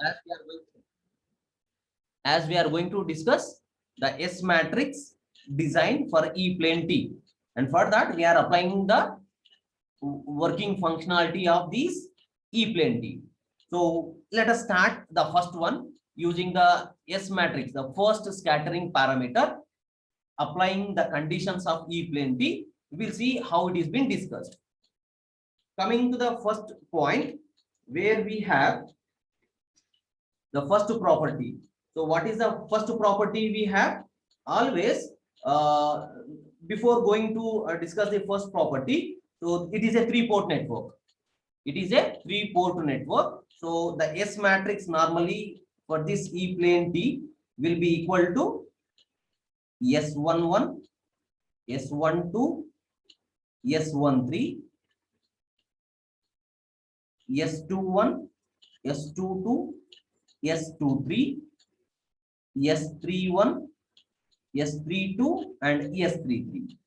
as we are going to, as we are going to discuss the S matrix design for E-plane T, and for that we are applying the working functionality of these E-plane T. So let us start the first one using the S matrix, the first scattering parameter, applying the conditions of E-plane T. We will see how it is been discussed. Coming to the first point, where we have the first property. So what is the first property we have? Always, before going to discuss the first property, so it is a three-port network. It is a three-port network. So the S matrix normally for this E-plane T will be equal to S11, S12, S13, S21, S22, S23, S31, S32, and S33.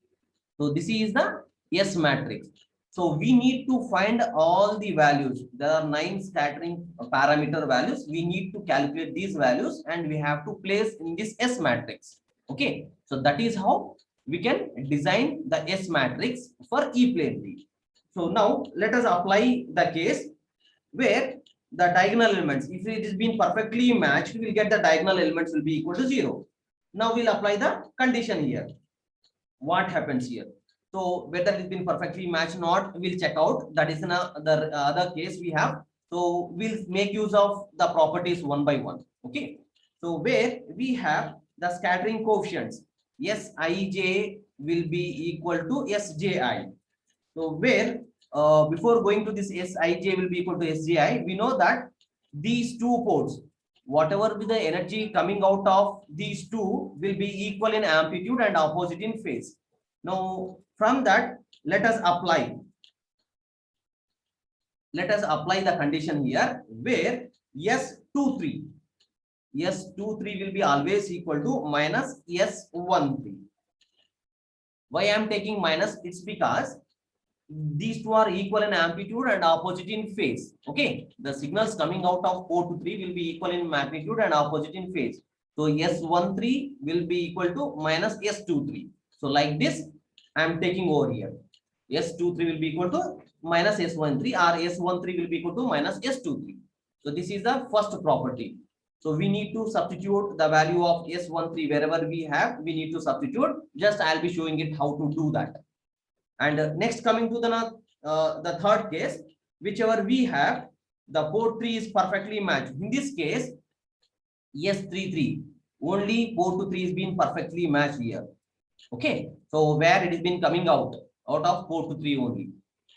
So this is the S matrix. So we need to find all the values. There are 9 scattering parameter values. We need to calculate these values and we have to place in this S matrix. Okay. So that is how we can design the S matrix for E-plane T. So now let us apply the case where the diagonal elements, if it is been perfectly matched, we will get the diagonal elements will be equal to 0. Now we'll apply the condition here. What happens here? So whether it's been perfectly matched or not, we'll check out. That is the other case we have. So we'll make use of the properties one by one. Okay. So where we have the scattering coefficients, Sij will be equal to Sji. So where before going to this Sij will be equal to Sji, we know that these two ports, whatever be the energy coming out of these two, will be equal in amplitude and opposite in phase. Now from that, let us apply the condition here where S23 will be always equal to minus S13. Why I am taking minus? It's because these two are equal in amplitude and opposite in phase. Okay, the signals coming out of 4 to 3 will be equal in magnitude and opposite in phase. So S13 will be equal to minus S23. So like this, I am taking over here. S23 will be equal to minus S13, or S13 will be equal to minus S23. So this is the first property. So we need to substitute the value of S13 wherever we have. We need to substitute. Just I'll be showing it how to do that. And next, coming to the third case, whichever we have, the port 3 is perfectly matched. In this case, S33, only port to 3 is being perfectly matched here. Okay, so where it is been coming out of port to 3 only.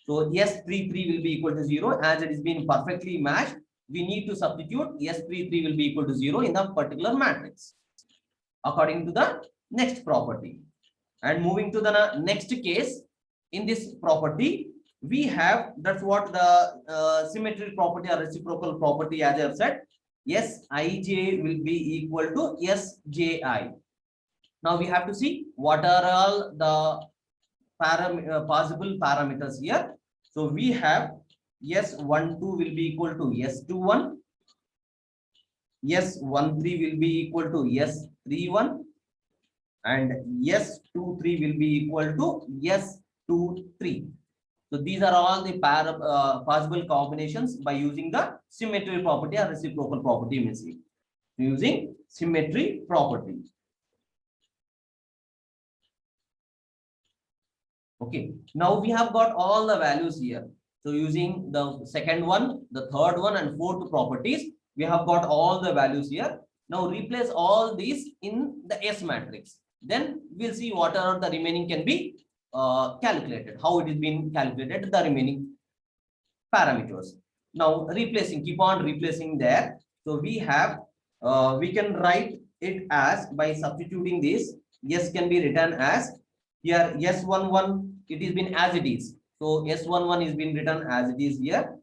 So S33 will be equal to 0, as it is been perfectly matched. We need to substitute S33 will be equal to 0 in the particular matrix according to the next property. And moving to the next case, in this property we have, that's what the symmetry property or reciprocal property, as I have said, Sij will be equal to Sji. Now we have to see what are all the possible parameters here. So we have S12 will be equal to S21, S13 will be equal to S31, and S23 will be equal to S23. So these are all the possible combinations by using the symmetry property or reciprocal property, using symmetry property. Okay, now we have got all the values here. So using the second one, the third one, and fourth properties, we have got all the values here. Now replace all these in the S matrix. Then we'll see what are the remaining can be calculated, how it is being calculated, the remaining parameters. Now replacing, keep on replacing there. So we have, we can write it as, by substituting this, S can be written as, here S11, it is been as it is. So S11 is been written as it is here.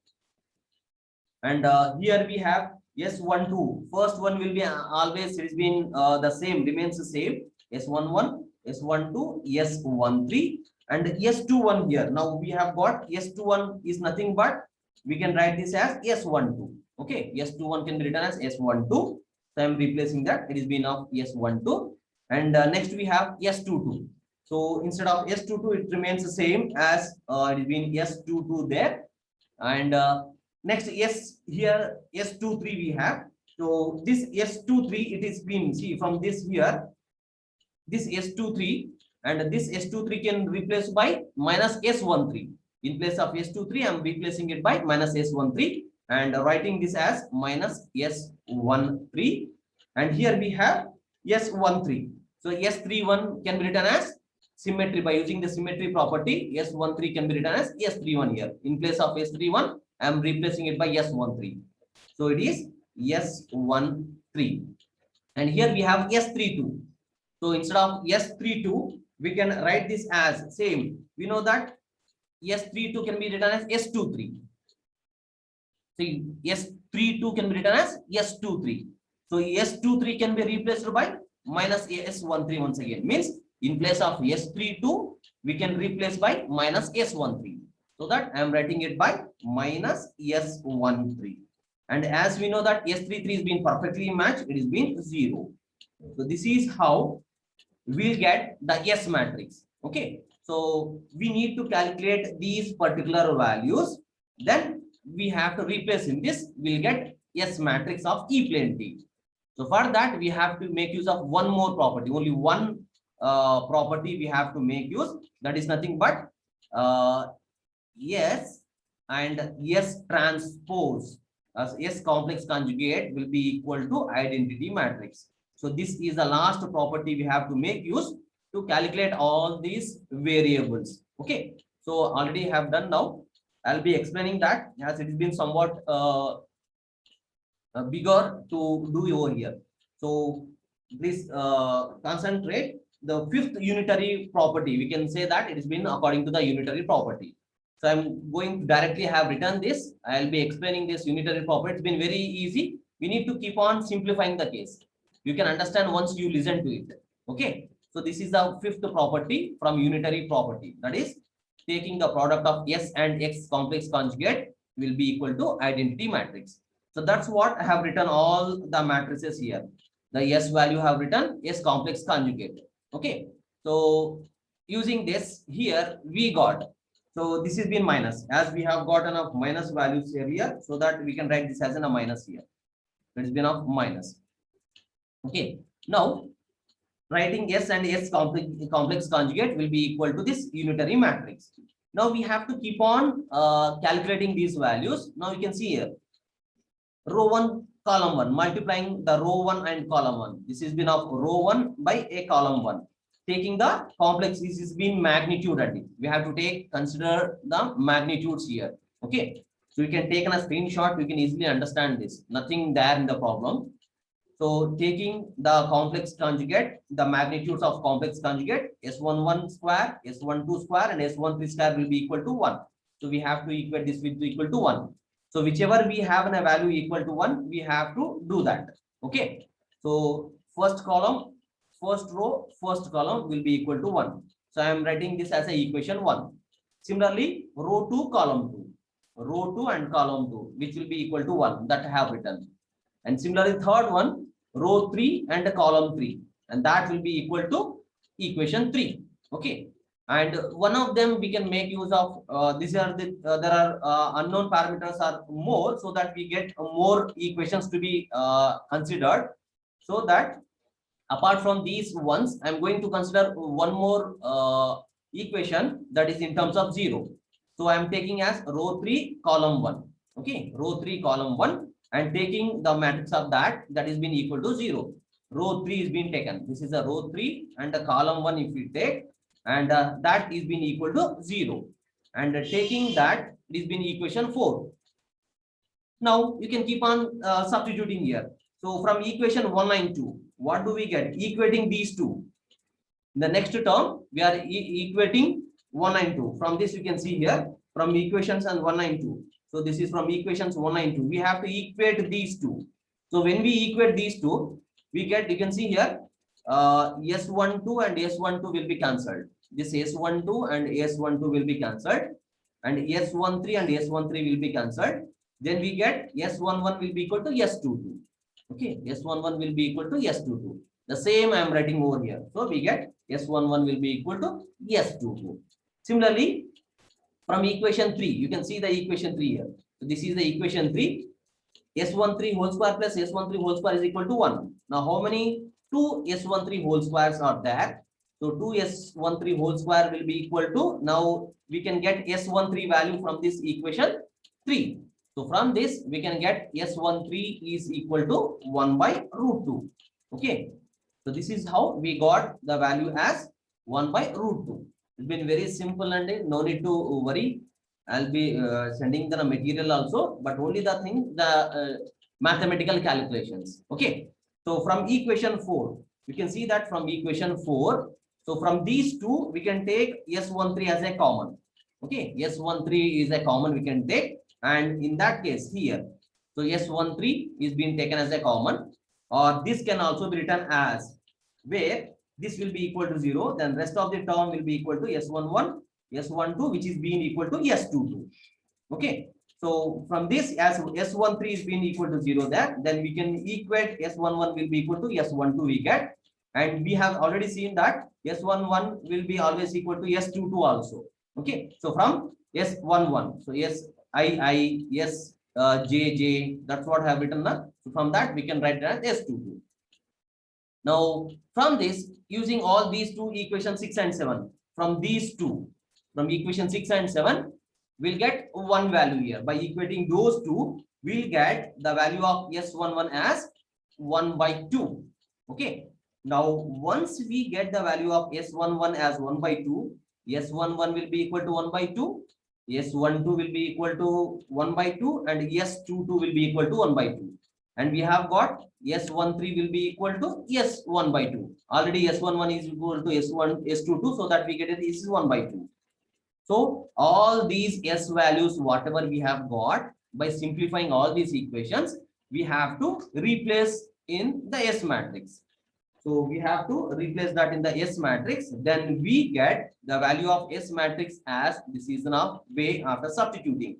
And here we have S12. First one will be always, it has been the same, remains the same. S11, S12, S13, and S21 here. Now we have got S21 is nothing but, we can write this as S12. Okay, S21 can be written as S12. So I'm replacing that. It is been of S12. And next we have S22. So instead of S22, it remains the same as it is been S22 there. And next, yes, here S23 we have. So this S23, it is been, see from this here, this S23 and this S23 can replace by minus S13. In place of S23, I'm replacing it by minus S13 and writing this as minus S13. And here we have S13. So S31 can be written as symmetry by using the symmetry property. S13 can be written as S31 here. In place of S31, I'm replacing it by S13. So it is S13. And here we have S32. So instead of S32, we can write this as same. We know that S32 can be written as S23. See, S32 can be written as S23. So S23 can be replaced by minus S13 once again. Means in place of S32, we can replace by minus S13. So that I am writing it by minus S13. And as we know that S33 is being perfectly matched, it is being 0. So this is how we'll get the S matrix. Okay. So we need to calculate these particular values. Then we have to replace in this. We'll get S matrix of E plane T. So for that, we have to make use of one more property. Only one property we have to make use. That is nothing but S and S transpose as S complex conjugate will be equal to identity matrix. So this is the last property we have to make use to calculate all these variables. Okay. So already have done now. I'll be explaining that as it has been somewhat bigger to do over here. So please concentrate. The fifth unitary property, we can say that it has been according to the unitary property. So I'm going to directly have written this. I'll be explaining this unitary property. It's been very easy. We need to keep on simplifying the case. You can understand once you listen to it. Okay. So this is the fifth property from unitary property. That is taking the product of S and X complex conjugate will be equal to identity matrix. So that's what I have written all the matrices here. The S value have written S complex conjugate. Okay. So using this here we got. So this has been minus as we have gotten of minus values here so that we can write this as a minus here. It's been of minus. Okay. Now writing S and S complex conjugate will be equal to this unitary matrix. Now we have to keep on calculating these values. Now you can see here row 1 column 1 multiplying the row 1 and column 1. This has been of row 1 by a column 1. Taking the complex, this has been magnitude at it. We have to consider the magnitudes here. Okay. So we can take a screenshot. We can easily understand this. Nothing there in the problem. So taking the complex conjugate, the magnitudes of complex conjugate, S11 square, S12 square, and S13 square will be equal to 1. So we have to equate this with equal to 1. So whichever we have a value equal to 1, we have to do that. Okay. So first column, first row, first column will be equal to 1. So I am writing this as a equation 1. Similarly, row 2, column 2. Row 2 and column 2, which will be equal to 1 that I have written. And similarly, third one, row 3 and column 3. And that will be equal to equation 3. Okay. And one of them we can make use of these are the there are unknown parameters are more, so that we get more equations to be considered. So that apart from these ones, I'm going to consider one more equation that is in terms of 0. So I'm taking as row 3 column 1. Okay, row 3 column 1 and taking the matrix of that is been equal to 0. Row 3 is being taken. This is a row 3 and the column 1 if we take, and that is been equal to 0. And taking that is been equation 4. Now you can keep on substituting here. So from equation 192, what do we get? Equating these two. In the next term, we are equating 192. From this you can see here from equations and 192. So this is from equations 192. We have to equate these two. So when we equate these two, we get, you can see here, S12 and S12 will be cancelled. This S12 and S12 will be cancelled, and S13 and S13 will be cancelled. then we get S11 will be equal to S22. Okay, S11 will be equal to S22. The same I am writing over here. So we get S11 will be equal to S22. Similarly, from equation 3, you can see the equation 3 here. So this is the equation 3. S13 whole square plus S13 whole square is equal to 1. Now, how many 2 S13 whole squares are there? So 2 S13 whole square will be equal to, now we can get S13 value from this equation 3. So from this, we can get S13 is equal to 1 by root 2. Okay. So this is how we got the value as 1 by root 2. It's been very simple and no need to worry. I'll be sending the material also, but only the thing, the mathematical calculations. Okay. So from equation 4, you can see that from equation 4. So from these two, we can take S13 as a common. Okay. S13 is a common we can take. And in that case here, so S13 is being taken as a common, or this can also be written as where this will be equal to 0, then rest of the term will be equal to S11, S12, which is being equal to S22. Okay. So from this, as S13 is being equal to 0 there, then we can equate S11 will be equal to S12 we get. And we have already seen that S11 will be always equal to S22 also. Okay. So from S11, so SII, JJ, that's what I have written. So from that, we can write that as S22. Now, from this, using all these two equations 6 and 7, from these two, from equation 6 and 7, we'll get one value here. By equating those two, we'll get the value of S11 as 1 by 2. Okay. Now, once we get the value of S11 as 1 by 2, S11 will be equal to 1 by 2, S12 will be equal to 1 by 2, and S22 will be equal to 1 by 2. And we have got S13 will be equal to S1 by 2. Already S11 is equal to S1, S22, so that we get it is 1 by 2. So all these S values, whatever we have got, by simplifying all these equations, we have to replace in the S matrix. So we have to replace that in the S matrix. Then we get the value of S matrix as this is enough way after substituting.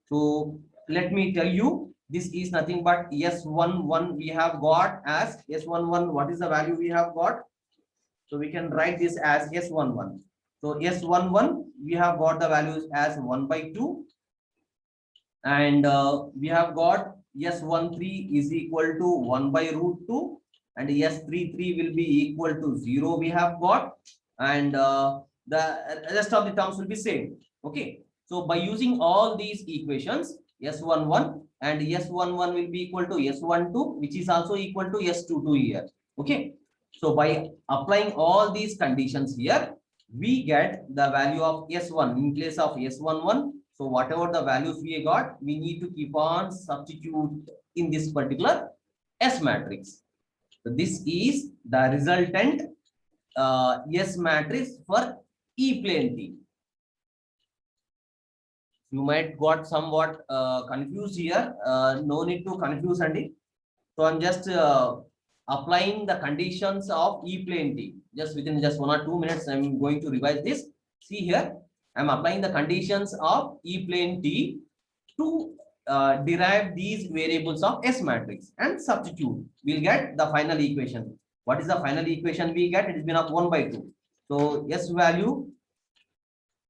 So let me tell you, this is nothing but S11 we have got as S11. What is the value we have got? So we can write this as S11. So S11 we have got the values as 1 by 2. And we have got S13 is equal to 1 by root 2. And S33 will be equal to 0 we have got. And the rest of the terms will be same. Okay. So by using all these equations, S11 and S11 will be equal to S12, which is also equal to S22 here. Okay. So by applying all these conditions here, we get the value of S1 in place of S11. So whatever the values we got, we need to keep on substitute in this particular S matrix. So this is the resultant S matrix for E plane T. You might got somewhat confused here. No need to confuse, Andy. So I'm just applying the conditions of E plane T. Just within just 1 or 2 minutes, I'm going to revise this. See here, I'm applying the conditions of E plane T to derive these variables of S matrix and substitute. We'll get the final equation. What is the final equation we get? It has been of 1 by 2. So S value,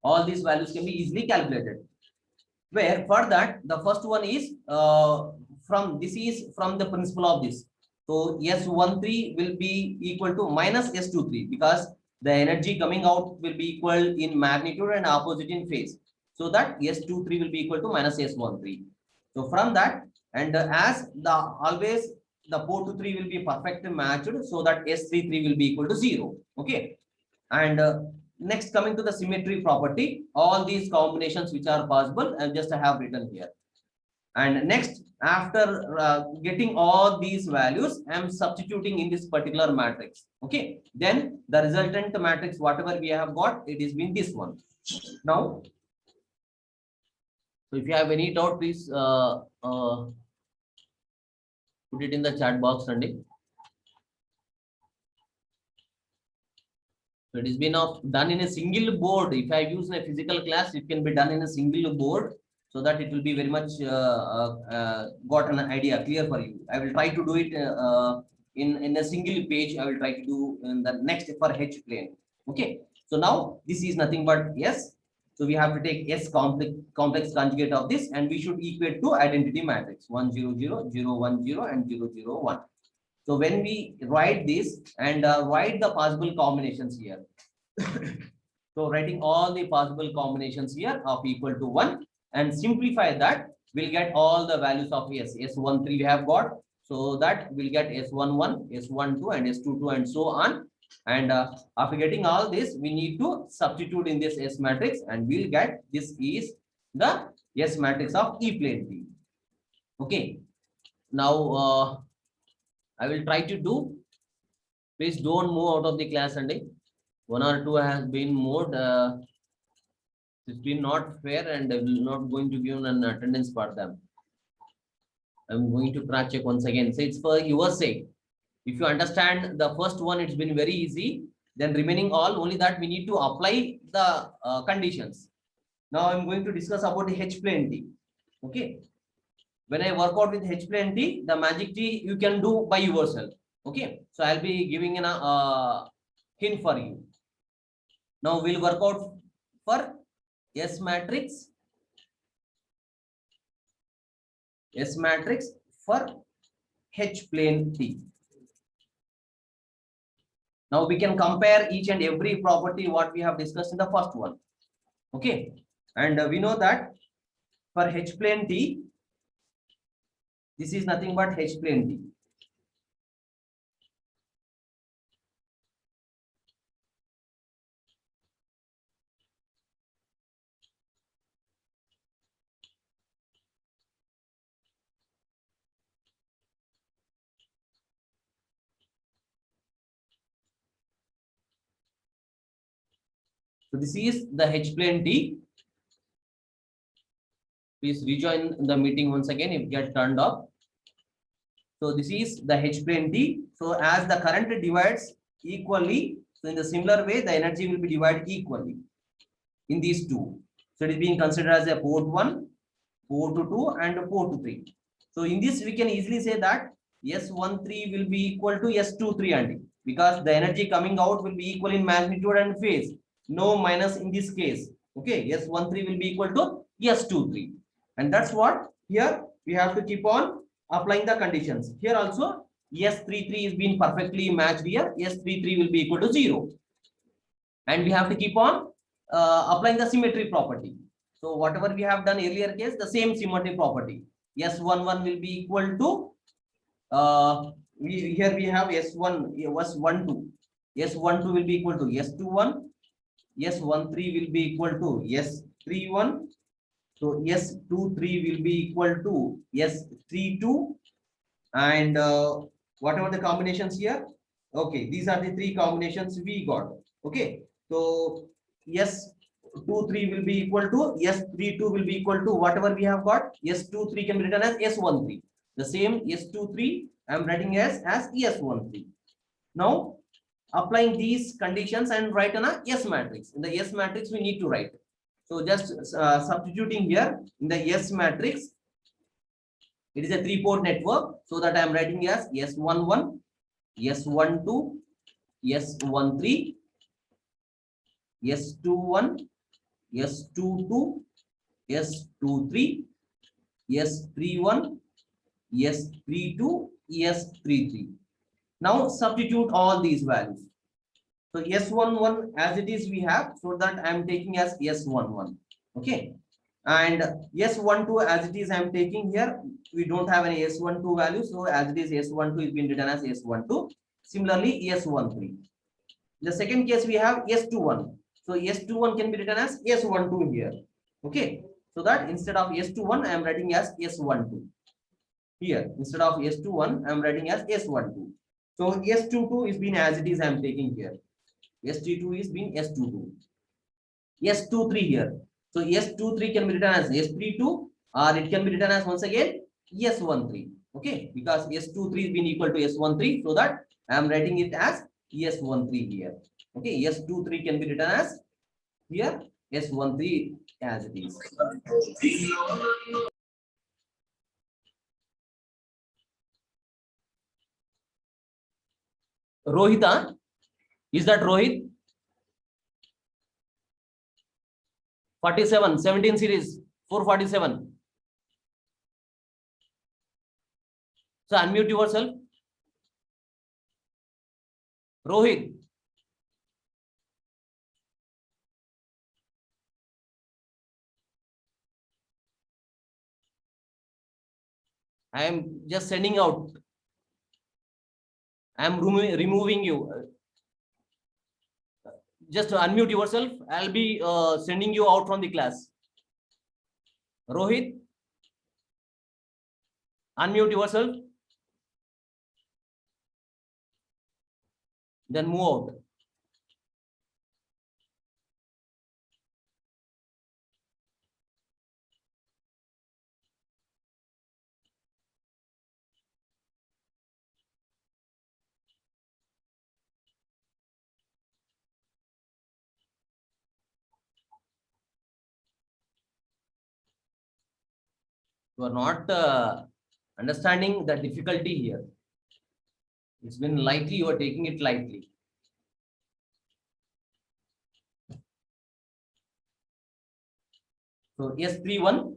all these values can be easily calculated. Where for that, the first one is from this is from the principle of this. So S13 will be equal to minus S23 because the energy coming out will be equal in magnitude and opposite in phase. So that S23 will be equal to minus S13. So from that, and as the always the 4 to 3 will be perfectly matched, so that S33 will be equal to 0. Okay. And next, coming to the symmetry property, all these combinations which are possible, and just I have written here. And next, after getting all these values, I am substituting in this particular matrix. Okay. Then the resultant matrix, whatever we have got, it is been this one. Now, so if you have any doubt, please put it in the chat box, Randy. So it is been done in a single board. If I use a physical class, it can be done in a single board. so that it will be very much got an idea clear for you. I will try to do it in a single page. I will try to do in the next for H plane. Okay. So now this is nothing but S. So we have to take S complex conjugate of this, and we should equate to identity matrix 1 0 0 0 1 0 and 0 0 1. So when we write this and write the possible combinations here. So writing all the possible combinations here of equal to 1 and simplify that, we'll get all the values of S. S13 we have got. So that we'll get S11, S12 and S22 and so on. And after getting all this, we need to substitute in this S matrix, and we'll get this is the S matrix of E plane T. Okay. Now I will try to do. Please don't move out of the class, and one or two has been moved. It's been not fair, and I will not going to give an attendance for them. I'm going to cross check once again. So it's for your sake. If you understand the first one, it's been very easy. Then remaining all, only that we need to apply the conditions. Now I'm going to discuss about the H plane T. Okay. When I work out with H plane T, the magic T you can do by yourself. Okay. So I'll be giving a hint for you. Now we'll work out for S matrix. S matrix for H plane T. Now we can compare each and every property what we have discussed in the first one. Okay. And we know that for H plane T, this is nothing but H plane T. So this is the H plane T. Please rejoin the meeting once again if get turned off. So this is the H plane T. So as the current divides equally, so in the similar way, the energy will be divided equally in these two. So it is being considered as a port 1, port 2, and port 3. So in this, we can easily say that S13 will be equal to S23 only, because the energy coming out will be equal in magnitude and phase. No minus in this case. Okay, S13 will be equal to S23. And that's what here we have to keep on applying the conditions. Here also S33 is being perfectly matched here. S33 will be equal to 0. And we have to keep on applying the symmetry property. So whatever we have done earlier case, the same symmetry property. S11 will be equal to here we have S1, S12. S12 will be equal to S21. S13 will be equal to S31. So S23 will be equal to S32. And whatever the combinations here. Okay, these are the three combinations we got. Okay, so S23 will be equal to S32 will be equal to whatever we have got. S23 can be written as S13. The same S23 I am writing as S13. Now applying these conditions and write on a S matrix. In the S matrix we need to write. So just substituting here in the S matrix. It is a 3-port network, so that I am writing as S11, S12, S13, S21, S22, S23, S31, S32, S33. Now substitute all these values. So S11 as it is we have, so that I am taking as S11. Okay. And S12 as it is I am taking here. We don't have any S12 value, so as it is S12 is being written as S12. Similarly, S13. The second case we have S21. So S21 can be written as S12 here. Okay. So that instead of S21, I am writing as S12. Here, instead of S21, I am writing as S12. So S22 is being as it is I am taking here. S22 is being S22. S23 here. So S23 can be written as S32, or it can be written as once again S13. Okay, because S23 is being equal to S13, so that I am writing it as S13 here. Okay, S23 can be written as here S13 as it is. Rohita, is that Rohit? 47, 17 series, 447. So unmute yourself. Rohit. I am just sending out. I am removing you. Just unmute yourself. I'll be sending you out from the class. Rohit, unmute yourself. Then move out. You are not understanding the difficulty here. It's been lightly, you are taking it lightly. So S31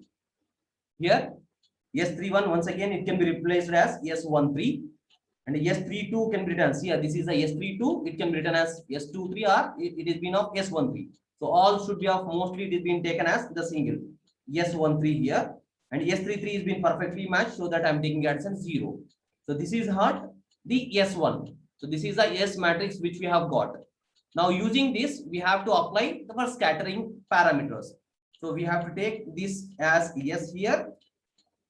here, S31 once again it can be replaced as S13, and S32 can be written. See, this is a S32, it can be written as S23 or it is been of S13. So all should be of mostly it is being taken as the single S13 here, and S33 is being perfectly matched, so that I'm taking it as 0. So this is what the S1. So this is the S matrix which we have got. Now using this, we have to apply the first scattering parameters. So we have to take this as S here.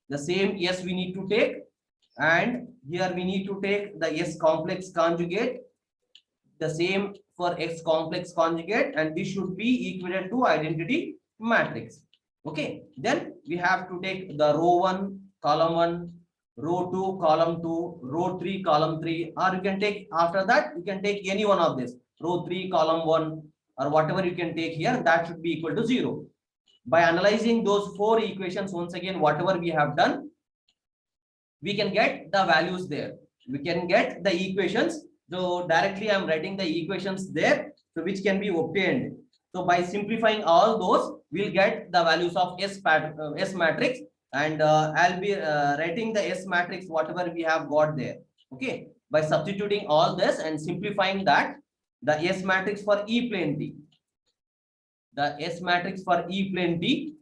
The same S we need to take, and here we need to take the S complex conjugate. The same for X complex conjugate, and this should be equivalent to identity matrix. Okay, then we have to take the row 1, column 1, row 2, column 2, row 3, column 3, or you can take after that, you can take any one of this, row 3, column 1, or whatever you can take here, that should be equal to 0. By analyzing those 4 equations, once again, whatever we have done, we can get the values there. We can get the equations. So directly I'm writing the equations there, so which can be obtained. So by simplifying all those, we'll get the values of S matrix, and I'll be writing the S matrix whatever we have got there. Okay, by substituting all this and simplifying that, the S matrix for E plane T, the S matrix for E plane T,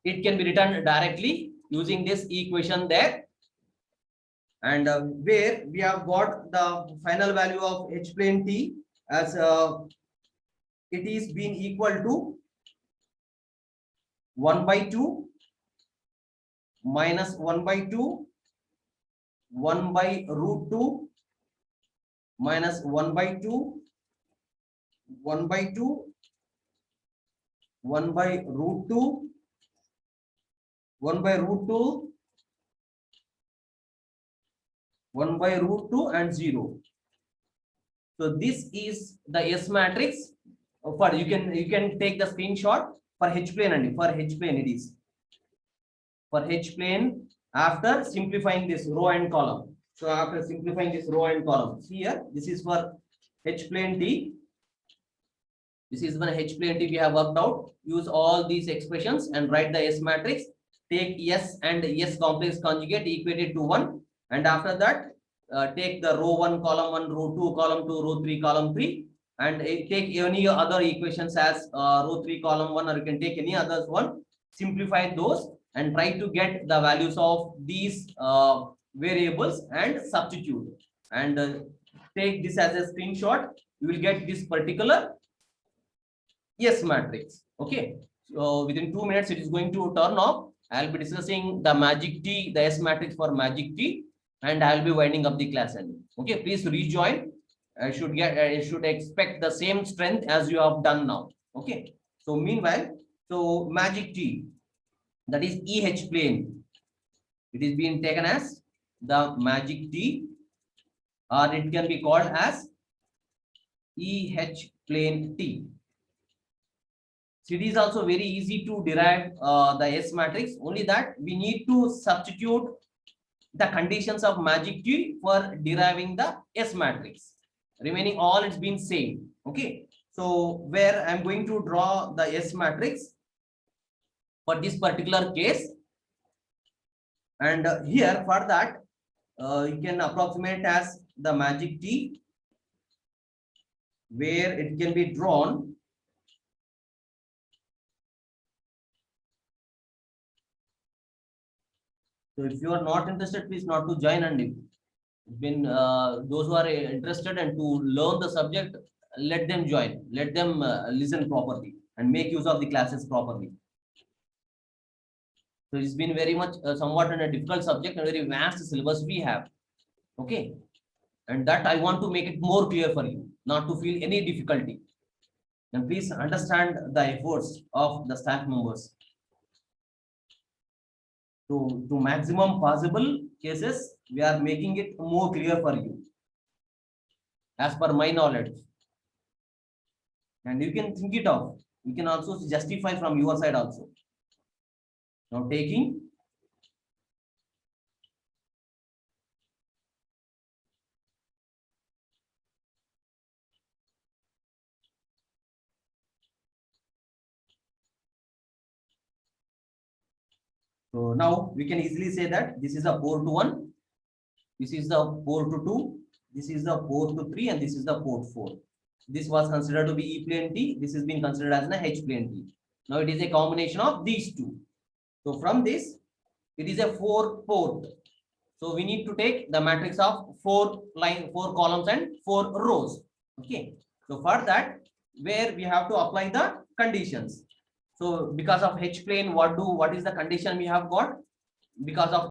it can be written directly using this equation there, and where we have got the final value of H plane T as it is being equal to 1/2 minus 1/2 1/√2 minus 1/2 1/2 1/√2 1/√2 1/√2 and 0. So this is the S matrix. For you can take the screenshot for H plane, and for H plane it is for H plane after simplifying this row and column. So after simplifying this row and column, here this is for H plane T. This is when H plane T we have worked out. Use all these expressions and write the S matrix. Take S and S complex conjugate equated to 1, and after that take the row 1, column 1, row 2, column 2, row 3, column 3, and take any other equations as row 3, column 1, or you can take any others one. Simplify those and try to get the values of these variables and substitute, and take this as a screenshot. You will get this particular S matrix. Okay, so within 2 minutes it is going to turn off. I'll be discussing the magic T, the S matrix for magic T, and I'll be winding up the class. And okay, please rejoin. I should expect the same strength as you have done now. Okay, so meanwhile, so magic T, that is EH plane, it is being taken as the magic T, or it can be called as EH plane T. CD is also very easy to derive the S matrix. Only that we need to substitute the conditions of magic T for deriving the S matrix. Remaining all it's been same. Okay. So where I'm going to draw the S matrix for this particular case, and here for that you can approximate as the magic T, where it can be drawn So if you are not interested, please not to join. And if been those who are interested and to learn the subject, let them join. Let them listen properly and make use of the classes properly. So it's been very much somewhat in a difficult subject and very vast syllabus we have. Okay, and that I want to make it more clear for you, not to feel any difficulty. And please understand the efforts of the staff members. To maximum possible cases, we are making it more clear for you as per my knowledge. And you can think it of. You can also justify from your side also. Now taking so now we can easily say that this is a 4 to 1, this is the 4 to 2, this is the 4 to 3, and this is the 4 to 4. This was considered to be E plane T. This has been considered as an H plane T. Now it is a combination of these two. So from this, it is a 4 port. So we need to take the matrix of 4 columns and 4 rows. Okay. So for that, where we have to apply the conditions. So because of H plane, what is the condition we have got? Because of